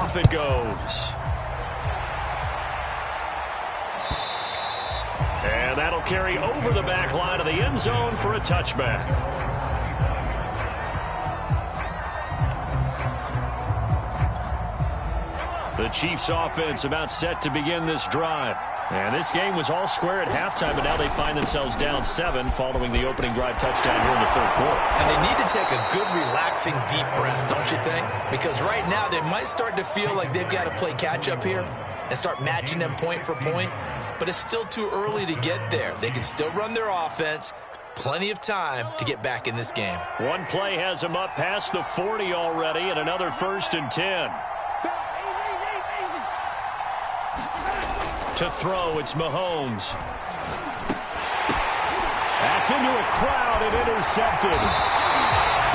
off it goes. And that'll carry over the back line of the end zone for a touchback. The Chiefs offense about set to begin this drive. And this game was all square at halftime, but now they find themselves down 7 following the opening drive touchdown here in the third quarter. And they need to take a good, relaxing, deep breath, don't you think? Because right now they might start to feel like they've got to play catch-up here and start matching them point for point. But it's still too early to get there. They can still run their offense. Plenty of time to get back in this game. One play has them up past the 40 already, and another 1st and 10. To throw, it's Mahomes. That's into a crowd and intercepted.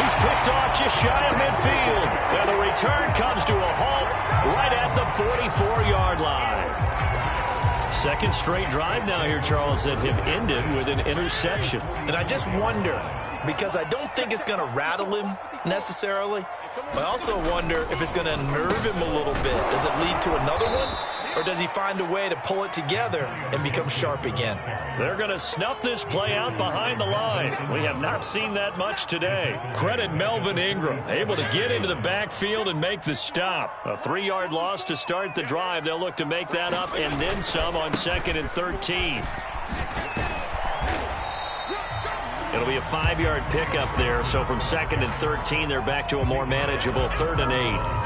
He's picked off just shy of midfield. And the return comes to a halt right at the 44-yard line. Second straight drive now here, Charles, that have ended with an interception. And I just wonder, because I don't think it's going to rattle him necessarily, but I also wonder if it's going to nerve him a little bit. Does it lead to another one? Or does he find a way to pull it together and become sharp again? They're going to snuff this play out behind the line. We have not seen that much today. Credit Melvin Ingram, able to get into the backfield and make the stop. A 3-yard loss to start the drive. They'll look to make that up and then some on 2nd and 13. It'll be a 5-yard pickup there, so from 2nd and 13, they're back to a more manageable 3rd and 8.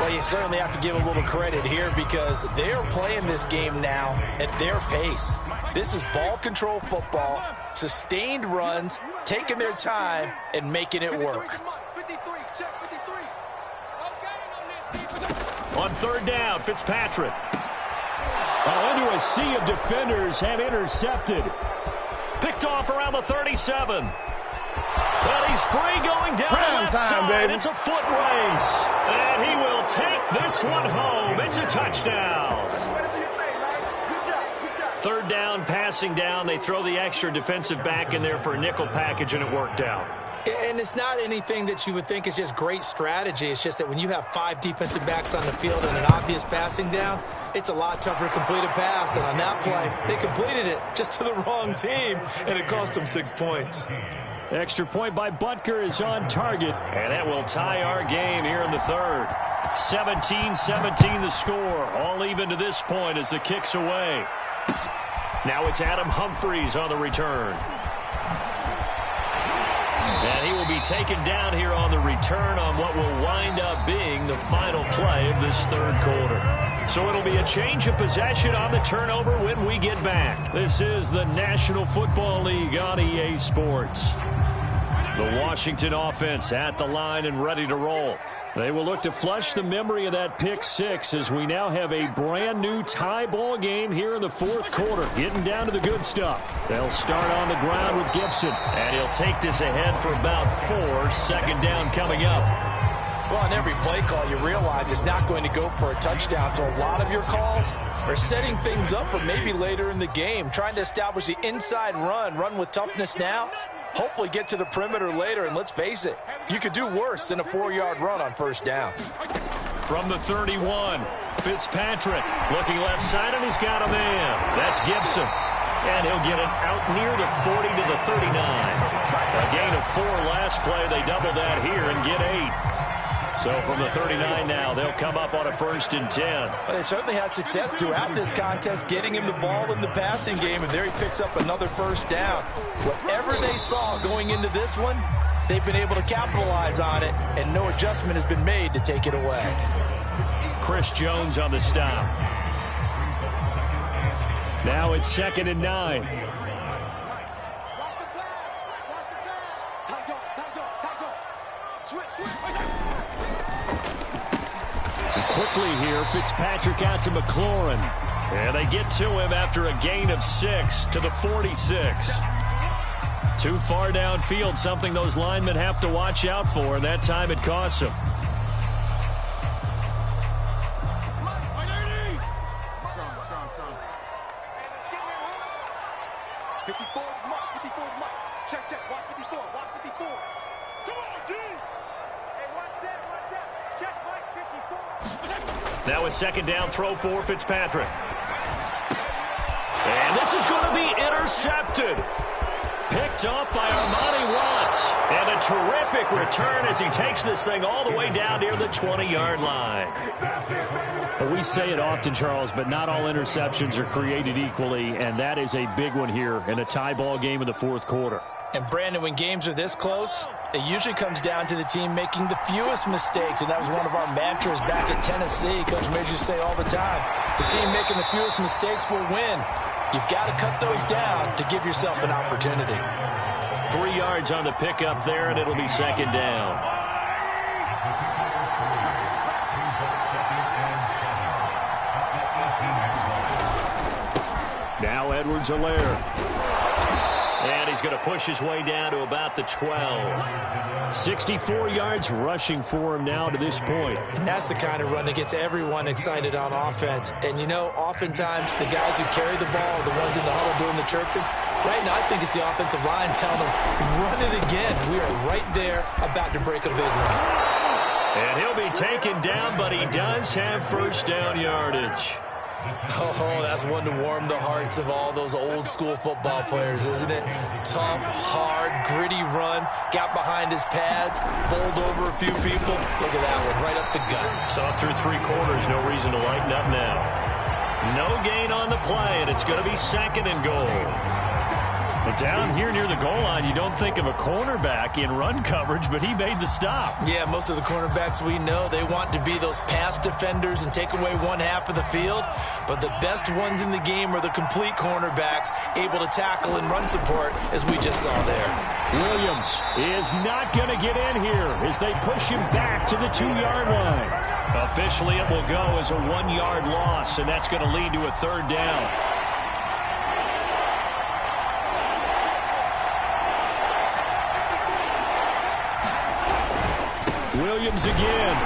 Well, you certainly have to give a little credit here because they're playing this game now at their pace. This is ball control football, sustained runs, taking their time, and making it work. On 3rd down, Fitzpatrick. Into a sea of defenders and intercepted. Picked off around the 37. Well, he's free going down the left side. Baby. It's a foot race. And he will take this one home. It's a touchdown. 3rd down, passing down. They throw the extra defensive back in there for a nickel package, and it worked out. And it's not anything that you would think is just great strategy. It's just that when you have 5 defensive backs on the field and an obvious passing down, it's a lot tougher to complete a pass. And on that play, they completed it just to the wrong team, and it cost them 6 points. Extra point by Butker is on target, and that will tie our game here in the 3rd. 17-17 the score, all even to this point as the kick's away. Now it's Adam Humphries on the return. And he will be taken down here on the return on what will wind up being the final play of this 3rd quarter. So it'll be a change of possession on the turnover when we get back. This is the National Football League on EA Sports. The Washington offense at the line and ready to roll. They will look to flush the memory of that pick 6 as we now have a brand new tie ball game here in the 4th quarter. Getting down to the good stuff. They'll start on the ground with Gibson. And he'll take this ahead for about 4. 2nd down coming up. Well, on every play call, you realize it's not going to go for a touchdown. So a lot of your calls are setting things up for maybe later in the game. Trying to establish the inside run with toughness now. Hopefully get to the perimeter later, and let's face it, you could do worse than a 4-yard run on 1st down. From the 31, Fitzpatrick looking left side, and he's got a man. That's Gibson. And he'll get it out near the 40 to the 39. A gain of 4 last play. They double that here and get 8. So from the 39 now, they'll come up on a 1st and 10. Well, they certainly had success throughout this contest, getting him the ball in the passing game, and there he picks up another 1st down. Whatever they saw going into this one, they've been able to capitalize on it, and no adjustment has been made to take it away. Chris Jones on the stop. Now it's 2nd and 9. Quickly here, Fitzpatrick out to McLaurin. And they get to him after a gain of 6 to the 46. Too far downfield, something those linemen have to watch out for, and that time it costs them. Now a second down throw for Fitzpatrick. And this is going to be intercepted. Picked up by Armani Watts. And a terrific return as he takes this thing all the way down near the 20-yard line. Well, we say it often, Charles, but not all interceptions are created equally, and that is a big one here in a tie ball game in the fourth quarter. And, Brandon, when games are this close, it usually comes down to the team making the fewest mistakes, and that was one of our mantras back at Tennessee. Coach Major used to say all the time, the team making the fewest mistakes will win. You've got to cut those down to give yourself an opportunity. 3 yards on the pickup there, and it'll be second down. Now Edwards-Helaire. And he's going to push his way down to about the 12. 64 yards rushing for him now to this point. And that's the kind of run that gets everyone excited on offense. And, you know, oftentimes the guys who carry the ball are the ones in the huddle doing the chirping. Right now, I think it's the offensive line telling them, run it again. We are right there about to break a big one. And he'll be taken down, but he does have first down yardage. Oh, that's one to warm the hearts of all those old-school football players, isn't it? Tough, hard, gritty run, got behind his pads, bowled over a few people. Look at that one, right up the gut. Saw through 3 quarters, no reason to lighten up now. No gain on the play, and it's going to be second and goal. But down here near the goal line, you don't think of a cornerback in run coverage, but he made the stop. Yeah, most of the cornerbacks we know, they want to be those pass defenders and take away one half of the field. But the best ones in the game are the complete cornerbacks, able to tackle and run support, as we just saw there. Williams is not going to get in here as they push him back to the 2-yard line. Officially, it will go as a 1-yard loss, and that's going to lead to a third down. Williams again.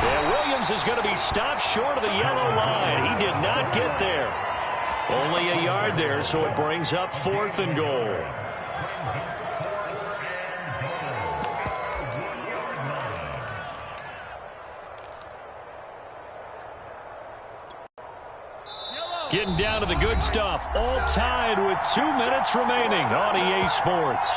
And Williams is going to be stopped short of the yellow line. He did not get there. Only a yard there, so it brings up 4th and goal. Getting down to the good stuff. All tied with 2 minutes remaining on EA Sports.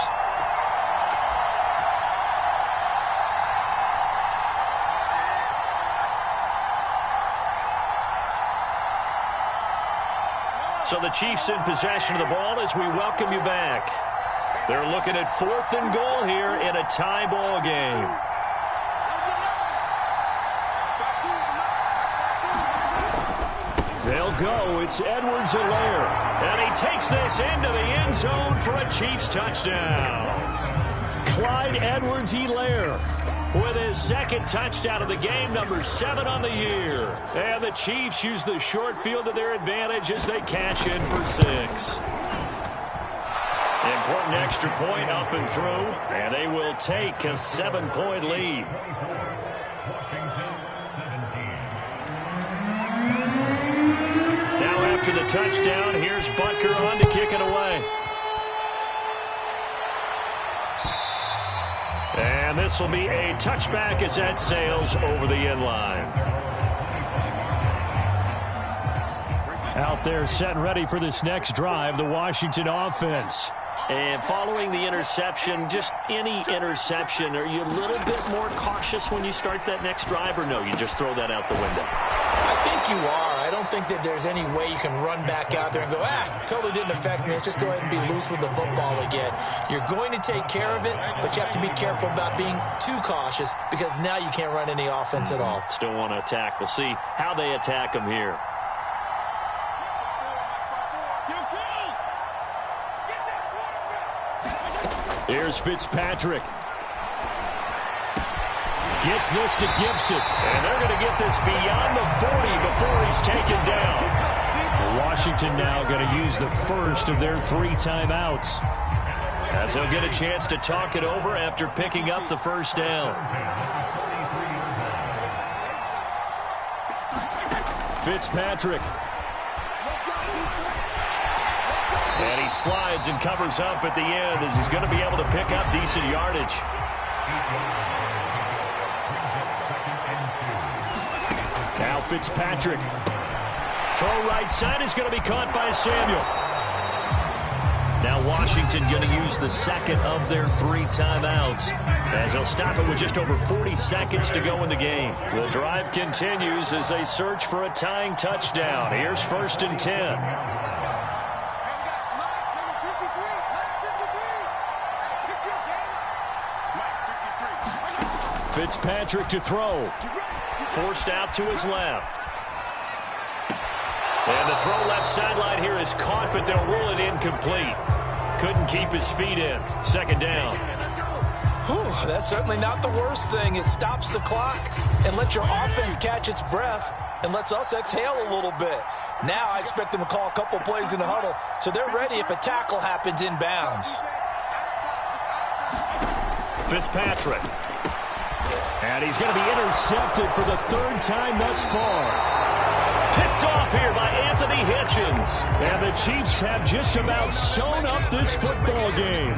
So the Chiefs in possession of the ball as we welcome you back. They're looking at 4th and goal here in a tie ball game. They'll go. It's Edwards-Helaire. And he takes this into the end zone for a Chiefs touchdown. Clyde Edwards-Helaire with his 2nd touchdown of the game, number 7 on the year. And the Chiefs use the short field to their advantage as they cash in for 6. Important extra point up and through, and they will take a 7-point lead. Now after the touchdown, here's Butker on to kick it away. And this will be a touchback as that sails over the end line. Out there set and ready for this next drive, the Washington offense. And following the interception, just any interception, are you a little bit more cautious when you start that next drive, or no, you just throw that out the window? I think you are. I don't think that there's any way you can run back out there and go, totally didn't affect me. Let's just go ahead and be loose with the football again. You're going to take care of it, but you have to be careful about being too cautious because now you can't run any offense at all. Still want to attack. We'll see how they attack them here. Here's Fitzpatrick. Gets this to Gibson. And they're going to get this beyond the 40 before he's taken down. Washington now going to use the first of their 3 timeouts. As he'll get a chance to talk it over after picking up the first down. Fitzpatrick. And he slides and covers up at the end as he's going to be able to pick up decent yardage. Now Now Fitzpatrick. Throw right side is going to be caught by Samuel. Now Washington going to use the second of their 3 timeouts as they'll stop it with just over 40 seconds to go in the game. The drive continues as they search for a tying touchdown. Here's 1st and 10. Fitzpatrick to throw. Forced out to his left. And the throw left sideline here is caught, but they'll rule it incomplete. Couldn't keep his feet in. 2nd down. Whew, that's certainly not the worst thing. It stops the clock and lets your offense catch its breath and lets us exhale a little bit. Now I expect them to call a couple plays in the huddle, so they're ready if a tackle happens inbounds. Fitzpatrick. And he's going to be intercepted for the 3rd time thus far. Picked off here by Anthony Hitchens. And the Chiefs have just about sewn up this football game.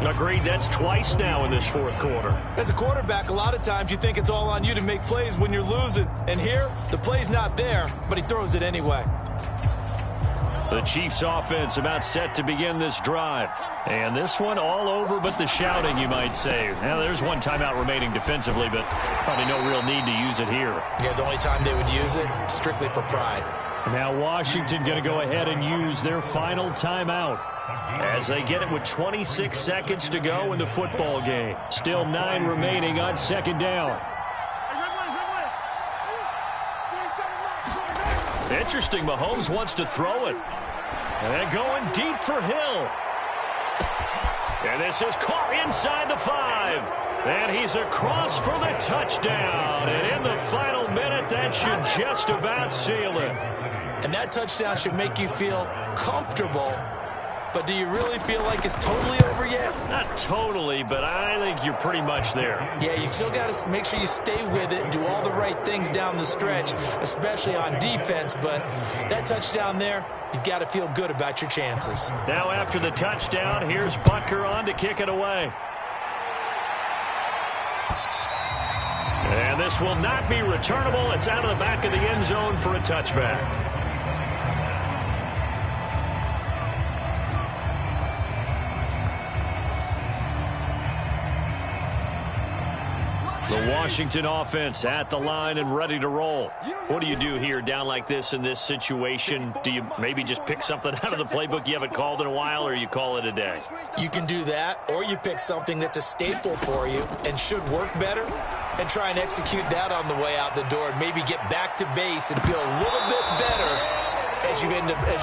Agreed, that's twice now in this 4th quarter. As a quarterback, a lot of times you think it's all on you to make plays when you're losing. And here, the play's not there, but he throws it anyway. The Chiefs offense about set to begin this drive. And this one all over but the shouting, you might say. Now, there's 1 timeout remaining defensively, but probably no real need to use it here. Yeah, the only time they would use it, strictly for pride. Now Washington going to go ahead and use their final timeout as they get it with 26 seconds to go in the football game. Still 9 remaining on 2nd down. Interesting, Mahomes wants to throw it. And going deep for Hill. And this is caught inside the 5. And he's across for the touchdown. And in the final minute, that should just about seal it. And that touchdown should make you feel comfortable. But do you really feel like it's totally over yet? Not totally, but I think you're pretty much there. Yeah, you still got to make sure you stay with it and do all the right things down the stretch, especially on defense. But that touchdown there, you've got to feel good about your chances. Now after the touchdown, here's Butker on to kick it away. And this will not be returnable. It's out of the back of the end zone for a touchback. The Washington offense at the line and ready to roll. What do you do here down like this in this situation? Do you maybe just pick something out of the playbook you haven't called in a while, or you call it a day? You can do that, or you pick something that's a staple for you and should work better and try and execute that on the way out the door and maybe get back to base and feel a little bit better as you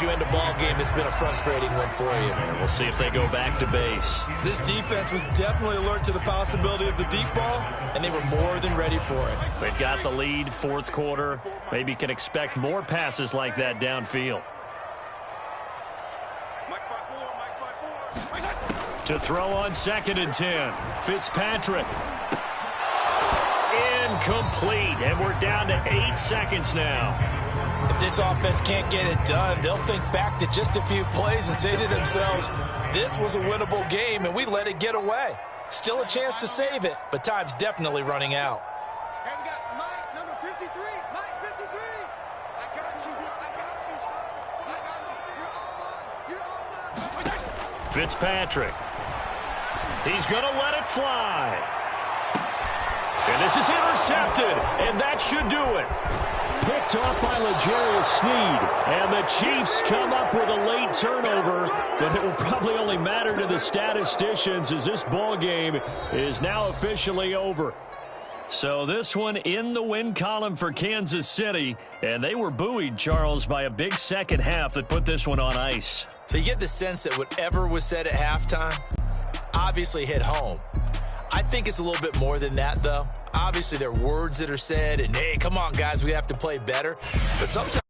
end a ball game that's been a frustrating one for you. And we'll see if they go back to base. This defense was definitely alert to the possibility of the deep ball, and they were more than ready for it. They've got the lead, 4th quarter. Maybe can expect more passes like that downfield. To throw on 2nd and 10. Fitzpatrick. Incomplete, and we're down to 8 seconds now. If this offense can't get it done, they'll think back to just a few plays and say to themselves, this was a winnable game and we let it get away. Still a chance to save it, but time's definitely running out. Hey, we got Mike, number 53. Mike, 53. I got you, son. I got you. You're all mine. Fitzpatrick. He's going to let it fly. And this is intercepted, and that should do it. Picked off by L'Jarius Sneed. And the Chiefs come up with a late turnover, but it will probably only matter to the statisticians as this ball game is now officially over. So this one in the win column for Kansas City, and they were buoyed, Charles, by a big second half that put this one on ice. So you get the sense that whatever was said at halftime obviously hit home. I think it's a little bit more than that, though. Obviously, there are words that are said, and, hey, come on, guys, we have to play better. But sometimes